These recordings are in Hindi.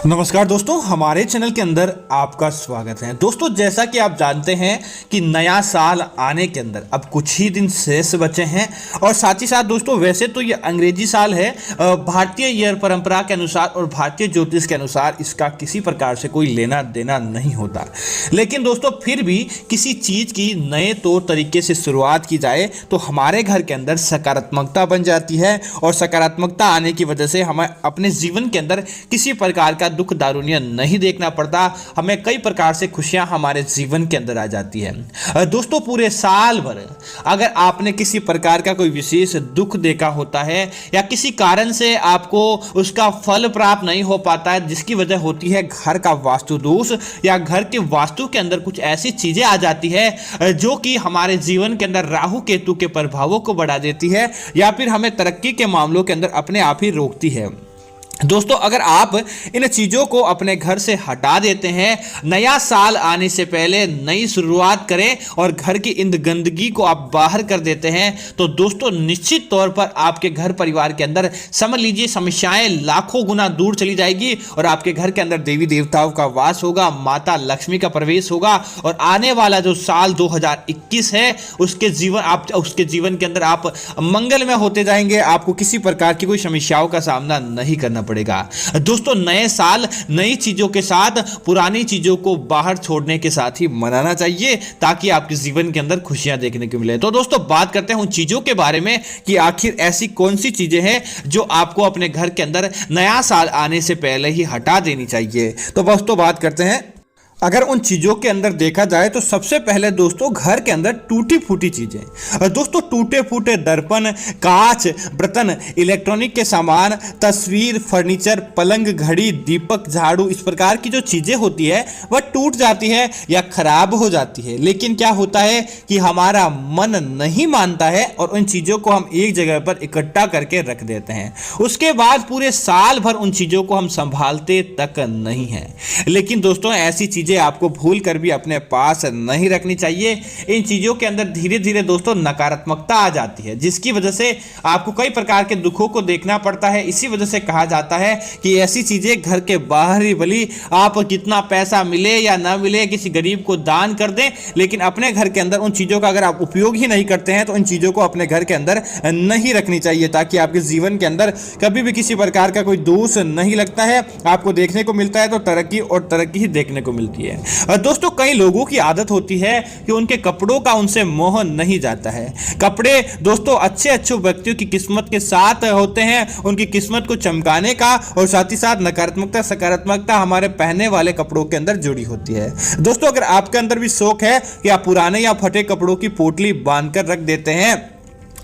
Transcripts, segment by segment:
नमस्कार दोस्तों, हमारे चैनल के अंदर आपका स्वागत है। दोस्तों, जैसा कि आप जानते हैं कि नया साल आने के अंदर अब कुछ ही दिन शेष बचे हैं और साथ ही साथ दोस्तों वैसे तो ये अंग्रेजी साल है, भारतीय ईयर परंपरा के अनुसार और भारतीय ज्योतिष के अनुसार इसका किसी प्रकार से कोई लेना देना नहीं होता। लेकिन दोस्तों फिर भी किसी चीज़ की नए तौर तरीके से शुरुआत की जाए तो हमारे घर के अंदर सकारात्मकता बन जाती है और सकारात्मकता आने की वजह से हमें अपने जीवन के अंदर किसी प्रकार का दुख दारुण्य नहीं देखना पड़ता। हमें कई प्रकार से खुशियां हमारे जीवन के अंदर आ जाती है। दोस्तों, पूरे साल भर अगर आपने किसी प्रकार का कोई विशेष दुख देखा होता है या किसी कारण से आपको उसका फल प्राप्त नहीं हो पाता है, जिसकी वजह होती है घर का वास्तु दोष या घर के वास्तु के अंदर कुछ ऐसी चीजें आ जाती है जो कि हमारे जीवन के अंदर राहु केतु के प्रभावों को बढ़ा देती है या फिर हमें तरक्की के मामलों के अंदर अपने आप ही रोकती है। दोस्तों, अगर आप इन चीज़ों को अपने घर से हटा देते हैं, नया साल आने से पहले नई शुरुआत करें और घर की इन गंदगी को आप बाहर कर देते हैं तो दोस्तों निश्चित तौर पर आपके घर परिवार के अंदर समझ लीजिए समस्याएं लाखों गुना दूर चली जाएगी और आपके घर के अंदर देवी देवताओं का वास होगा, माता लक्ष्मी का प्रवेश होगा और आने वाला जो साल 2021 है उसके जीवन के अंदर आप मंगलमय होते जाएंगे। आपको किसी प्रकार की कोई समस्याओं का सामना नहीं करना पड़ेगा। दोस्तों, नए साल नई चीजों के साथ पुरानी चीजों को बाहर छोड़ने के साथ ही मनाना चाहिए ताकि आपके जीवन के अंदर खुशियां देखने को मिले। तो दोस्तों, बात करते हैं उन चीजों के बारे में कि आखिर ऐसी कौन सी चीजें हैं जो आपको अपने घर के अंदर नया साल आने से पहले ही हटा देनी चाहिए। तो दोस्तों, बात करते हैं अगर उन चीज़ों के अंदर देखा जाए तो सबसे पहले दोस्तों घर के अंदर टूटी फूटी चीज़ें। दोस्तों, टूटे फूटे दर्पण, कांच, बर्तन, इलेक्ट्रॉनिक के सामान, तस्वीर, फर्नीचर, पलंग, घड़ी, दीपक, झाड़ू, इस प्रकार की जो चीज़ें होती है वह टूट जाती है या खराब हो जाती है। लेकिन क्या होता है कि हमारा मन नहीं मानता है और उन चीज़ों को हम एक जगह पर इकट्ठा करके रख देते हैं। उसके बाद पूरे साल भर उन चीज़ों को हम संभालते तक नहीं है। लेकिन दोस्तों, ऐसी चीज़ें आपको भूल कर भी अपने पास नहीं रखनी चाहिए। इन चीजों के अंदर धीरे धीरे दोस्तों नकारात्मकता आ जाती है, जिसकी वजह से आपको कई प्रकार के दुखों को देखना पड़ता है। इसी वजह से कहा जाता है कि ऐसी चीजें घर के बाहर ही भली आप कितना पैसा मिले या ना मिले किसी गरीब को दान कर दें, लेकिन अपने घर के अंदर उन चीजों का अगर आप उपयोग ही नहीं करते हैं तो इन चीजों को अपने घर के अंदर नहीं रखनी चाहिए ताकि आपके जीवन के अंदर कभी भी किसी प्रकार का कोई दोष नहीं लगता है। आपको देखने को मिलता है तो तरक्की और तरक्की ही देखने को मिलती है। दोस्तों, कई लोगों की आदत होती है कि उनके कपड़ों का उनसे मोह नहीं जाता है। कपड़े दोस्तों अच्छे अच्छे व्यक्तियों की किस्मत के साथ होते हैं, उनकी किस्मत को चमकाने का और साथ ही साथ नकारात्मकता सकारात्मकता हमारे पहनने वाले कपड़ों के अंदर जुड़ी होती है। दोस्तों, अगर आपके अंदर भी शौक है कि आप पुराने या फटे कपड़ों की पोटली बांधकर रख देते हैं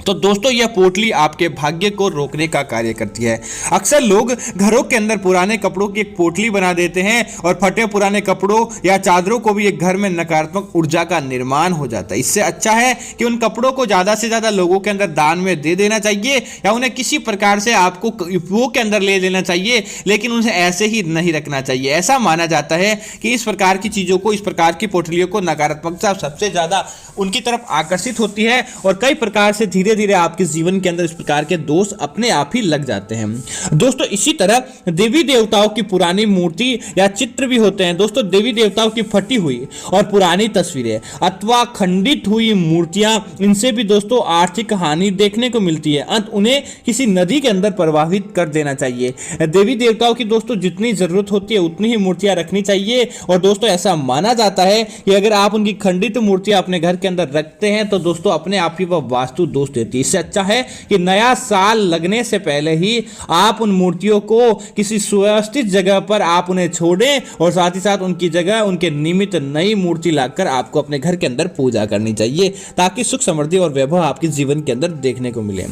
तो दोस्तों यह पोटली आपके भाग्य को रोकने का कार्य करती है। अक्सर लोग घरों के अंदर पुराने कपड़ों की एक पोटली बना देते हैं और फटे पुराने कपड़ों या चादरों को भी एक घर में नकारात्मक ऊर्जा का निर्माण हो जाता है। इससे अच्छा है कि उन कपड़ों को ज्यादा से ज्यादा लोगों के अंदर दान में दे देना चाहिए या उन्हें किसी प्रकार से आपको उपयोग के अंदर ले लेना चाहिए, लेकिन उन्हें ऐसे ही नहीं रखना चाहिए। ऐसा माना जाता है कि इस प्रकार की चीजों को, इस प्रकार की पोटलियों को नकारात्मकता सबसे ज्यादा उनकी तरफ आकर्षित होती है और कई प्रकार से धीरे धीरे आपके जीवन के अंदर इस प्रकार के दोष अपने आप ही लग जाते हैं। दोस्तों, इसी तरह देवी देवताओं की पुरानी मूर्ति या चित्र भी होते हैं। दोस्तों, देवी देवताओं की फटी हुई और पुरानी तस्वीरें अथवा खंडित हुई मूर्तियां, इनसे भी दोस्तों आर्थिक हानि देखने को मिलती है। अंत उन्हें किसी नदी के अंदर प्रवाहित कर देना चाहिए। देवी देवताओं की दोस्तों जितनी जरूरत होती है उतनी ही मूर्तियां रखनी चाहिए और दोस्तों ऐसा माना जाता है कि अगर आप उनकी खंडित मूर्तियां अपने घर के अंदर रखते हैं तो दोस्तों अपने आप ही वह वास्तु दोष देती है। इससे अच्छा है कि नया साल लगने से पहले ही आप उन मूर्तियों को किसी सुव्यवस्थित जगह पर आप उन्हें छोड़ें और साथ ही साथ उनकी जगह उनके निमित्त नई मूर्ति लाकर आपको अपने घर के अंदर पूजा करनी चाहिए ताकि सुख समृद्धि और वैभव आपके जीवन के अंदर देखने को मिले।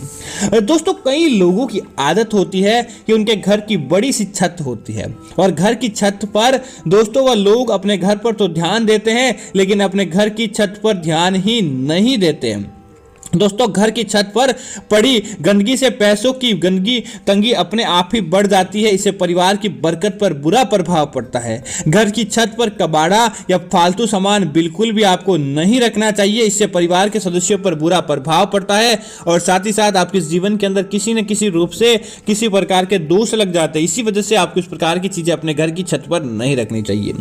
दोस्तों, कई लोगों की आदत होती है कि उनके घर की बड़ी सी छत होती है और घर की छत पर दोस्तों वह लोग अपने घर पर तो ध्यान देते हैं लेकिन अपने घर की छत पर ध्यान ही नहीं देते हैं। दोस्तों घर की छत पर पड़ी गंदगी से पैसों की गंदगी तंगी अपने आप ही बढ़ जाती है। इससे परिवार की बरकत पर बुरा प्रभाव पड़ता है। घर की छत पर कबाड़ा या फालतू सामान बिल्कुल भी आपको नहीं रखना चाहिए। इससे परिवार के सदस्यों पर बुरा प्रभाव पड़ता है और साथ ही साथ आपके जीवन के अंदर किसी न किसी रूप से किसी प्रकार के दोष लग जाते हैं। इसी वजह से आपको इस प्रकार की चीजें अपने घर की छत पर नहीं रखनी चाहिए।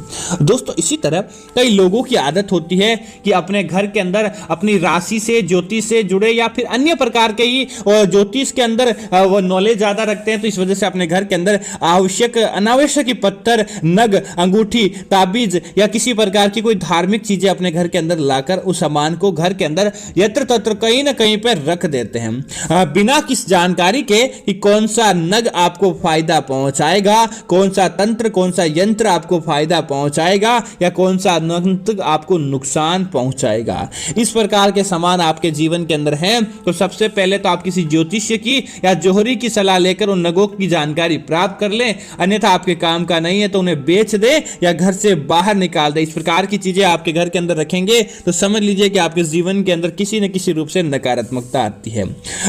दोस्तों इसी तरह कई लोगों की आदत होती है कि अपने घर के अंदर अपनी राशि से, ज्योतिष से जुड़े या फिर अन्य प्रकार के ही ज्योतिष के अंदर वो नॉलेज ज्यादा रखते हैं। तो इस वजह से अपने घर के अंदर आवश्यक अनावश्यक पत्थर, नग, अंगूठी, ताबीज या किसी प्रकार की कोई धार्मिक चीजें अपने घर के अंदर लाकर उस सामान को घर के अंदर यत्र तत्र कहीं ना कहीं पर रख देते हैं बिना किस जानकारी के कि कौन सा नग आपको फायदा पहुंचाएगा, कौन सा तंत्र, कौन सा यंत्र आपको फायदा पहुंचाएगा या कौन सा मंत्र आपको नुकसान पहुंचाएगा। इस प्रकार के सामान आपके जीवन के अंदर है तो सबसे पहले तो आप किसी ज्योतिष्य की या जोहरी की सलाह लेकर उन नगों की जानकारी प्राप्त कर लें। अन्यथा आपके काम का नहीं है तो उन्हें बेच दे या घर से बाहर निकाल दे। इस प्रकार की चीजें आपके घर के अंदर रखेंगे तो समझ लीजिए कि आपके जीवन के अंदर किसी न किसी रूप से नकारात्मकता आती है।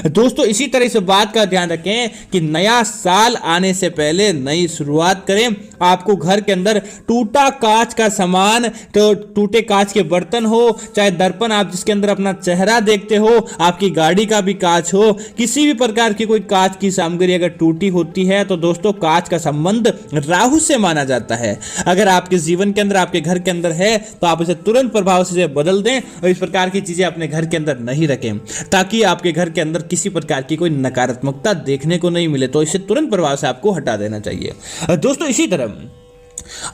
दोस्तों इसी तरह इस बात का ध्यान रखें कि नया साल आने से पहले नई शुरुआत करें। आपको घर के अंदर टूटा कांच का सामान, तो टूटे कांच के बर्तन हो, चाहे दर्पण आप जिसके अंदर अपना चेहरा देखते हो, आपकी गाड़ी का भी कांच हो, किसी भी प्रकार की कोई कांच की सामग्री अगर टूटी होती है तो दोस्तों कांच का संबंध राहु से माना जाता है। अगर आपके जीवन के अंदर, आपके घर के अंदर है तो आप इसे तुरंत प्रभाव से बदल दें और इस प्रकार की चीजें अपने घर के अंदर नहीं रखें ताकि आपके घर के अंदर किसी प्रकार की कोई नकारात्मकता देखने को नहीं मिले। तो इसे तुरंत प्रभाव से आपको हटा देना चाहिए। दोस्तों इसी तरह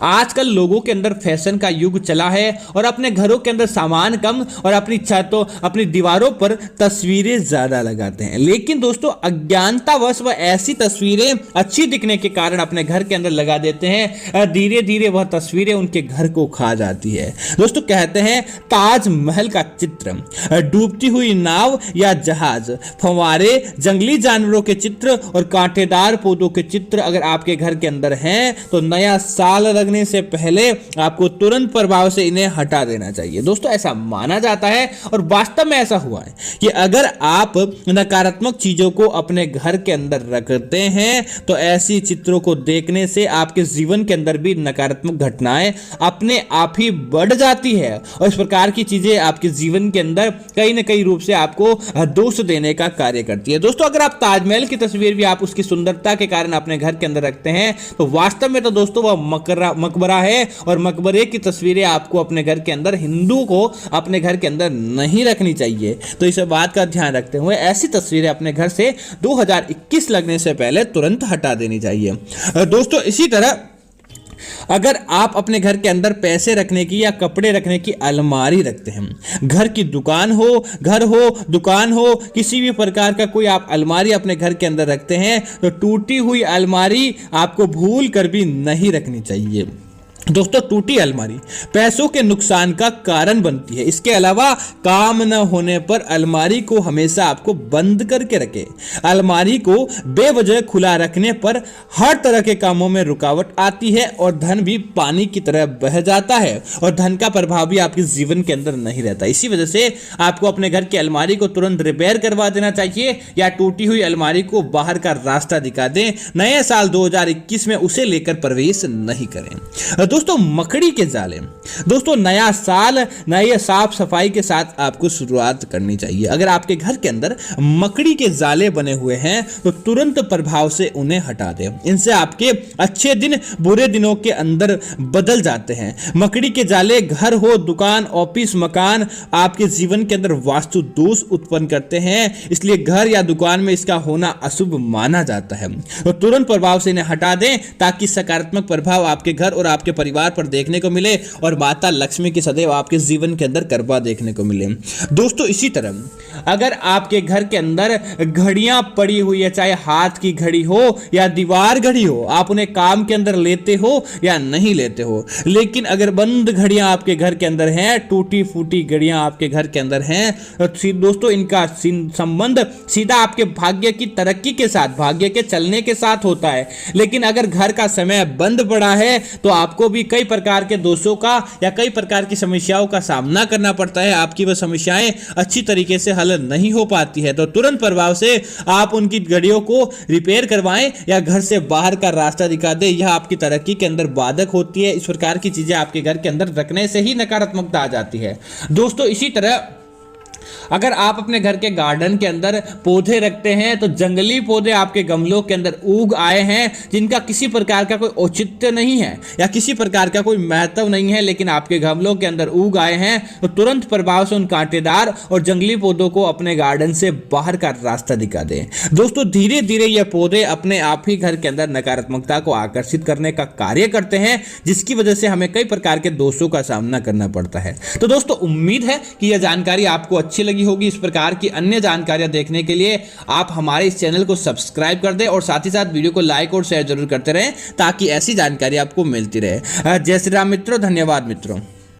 आजकल लोगों के अंदर फैशन का युग चला है और अपने घरों के अंदर सामान कम और अपनी छतों, अपनी दीवारों पर तस्वीरें ज्यादा लगाते हैं। लेकिन दोस्तों अज्ञानतावश वह ऐसी तस्वीरें अच्छी दिखने के कारण अपने घर के अंदर लगा देते हैं। धीरे धीरे वह तस्वीरें उनके घर को खा जाती है। दोस्तों कहते हैं ताजमहल का चित्र, डूबती हुई नाव या जहाज, फव्वारे, जंगली जानवरों के चित्र और कांटेदार पौधों के चित्र अगर आपके घर के अंदर हैं तो नया साल लगने से पहले आपको तुरंत प्रभाव से इन्हें हटा देना चाहिए। दोस्तों ऐसा माना जाता है और वास्तव में ऐसा हुआ है कि अगर आप नकारात्मक चीजों को अपने घर के अंदर रखते हैं तो ऐसी चित्रों को देखने से आपके जीवन के अंदर भी नकारात्मक घटनाएं अपने आप ही बढ़ जाती है और इस प्रकार की चीजें आपके जीवन के अंदर कहीं ना कहीं रूप से आपको दोष देने का कार्य करती है। दोस्तों अगर आप ताजमहल की तस्वीर भी आप उसकी सुंदरता के कारण अपने घर के अंदर रखते हैं तो वास्तव में तो दोस्तों वह मकबरा है और मकबरे की तस्वीरें आपको अपने घर के अंदर, हिंदू को अपने घर के अंदर नहीं रखनी चाहिए। तो इस बात का ध्यान रखते हुए ऐसी तस्वीरें अपने घर से 2021 लगने से पहले तुरंत हटा देनी चाहिए। दोस्तों इसी तरह अगर आप अपने घर के अंदर पैसे रखने की या कपड़े रखने की अलमारी रखते हैं, घर की दुकान हो, घर हो, दुकान हो, किसी भी प्रकार का कोई आप अलमारी अपने घर के अंदर रखते हैं तो टूटी हुई अलमारी आपको भूल कर भी नहीं रखनी चाहिए। दोस्तों टूटी अलमारी पैसों के नुकसान का कारण बनती है। इसके अलावा काम न होने पर अलमारी को हमेशा आपको बंद करके रखें। अलमारी को बेवजह खुला रखने पर हर तरह के कामों में रुकावट आती है और धन भी पानी की तरह बह जाता है और धन का प्रभाव भी आपके जीवन के अंदर नहीं रहता। इसी वजह से आपको अपने घर की अलमारी को तुरंत रिपेयर करवा देना चाहिए या टूटी हुई अलमारी को बाहर का रास्ता दिखा दें। नए साल 2021 में उसे लेकर प्रवेश नहीं करें। दोस्तों मकड़ी के जाले, दोस्तों नया साल नए साफ सफाई के साथ आपको शुरुआत करनी चाहिए। अगर आपके घर के अंदर मकड़ी के जाले बने हुए हैं तो तुरंत प्रभाव से उन्हें हटा दें। इनसे आपके अच्छे दिन बुरे दिनों के अंदर बदल जाते हैं। मकड़ी के जाले घर हो, दुकान, ऑफिस, मकान आपके जीवन के अंदर वास्तु दोष उत्पन्न करते हैं, इसलिए घर या दुकान में इसका होना अशुभ माना जाता है। तो तुरंत प्रभाव से इन्हें हटा दें ताकि सकारात्मक प्रभाव आपके घर और आपके परिवार पर देखने को मिले और माता लक्ष्मी की सदैव आपके जीवन के अंदर कृपा देखने को मिले। दोस्तों इसी तरह अगर आपके घर के अंदर घड़ियां पड़ी हुई है, चाहे हाथ की घड़ी हो या दीवार घड़ी हो, आप उन्हें काम के अंदर लेते हो या नहीं लेते हो, लेकिन अगर बंद घड़ियां आपके घर के अंदर हैं, टूटी फूटी घड़ियां आपके घर के अंदर हैं, तो दोस्तों इनका संबंध सीधा आपके भाग्य की तरक्की के साथ, भाग्य के चलने के साथ होता है। लेकिन अगर घर का समय बंद पड़ा है तो आपको भी कई प्रकार के दोषों का या कई प्रकार की समस्याओं का सामना करना पड़ता है, आपकी वह समस्याएं अच्छी तरीके से हल नहीं हो पाती है, तो तुरंत प्रभाव से आप उनकी घड़ियों को रिपेयर करवाएं या घर से बाहर का रास्ता दिखा दें। यह आपकी तरक्की के अंदर बाधक होती है। इस प्रकार की चीजें आपके घर के अंदर रखने से ही नकारात्मकता आ जाती है। दोस्तों इसी तरह अगर आप अपने घर के गार्डन के अंदर पौधे रखते हैं तो जंगली पौधे आपके गमलों के अंदर उग आए हैं जिनका किसी प्रकार का कोई औचित्य नहीं है या किसी प्रकार का कोई महत्व नहीं है, लेकिन आपके गमलों के अंदर उग आए हैं, तो तुरंत प्रभाव से उन कांटेदार और जंगली पौधों को अपने गार्डन से बाहर का रास्ता दिखा दें। दोस्तों धीरे धीरे ये पौधे अपने आप ही घर के अंदर नकारात्मकता को आकर्षित करने का कार्य करते हैं, जिसकी वजह से हमें कई प्रकार के दोषों का सामना करना पड़ता है। तो दोस्तों उम्मीद है कि यह जानकारी आपको अच्छी लगी होगी। इस प्रकार की अन्य जानकारियां देखने के लिए आप हमारे इस चैनल को सब्सक्राइब कर दें और साथ ही साथ वीडियो को लाइक और शेयर जरूर करते रहें ताकि ऐसी जानकारी आपको मिलती रहे। जय श्री राम मित्रों, धन्यवाद मित्रों।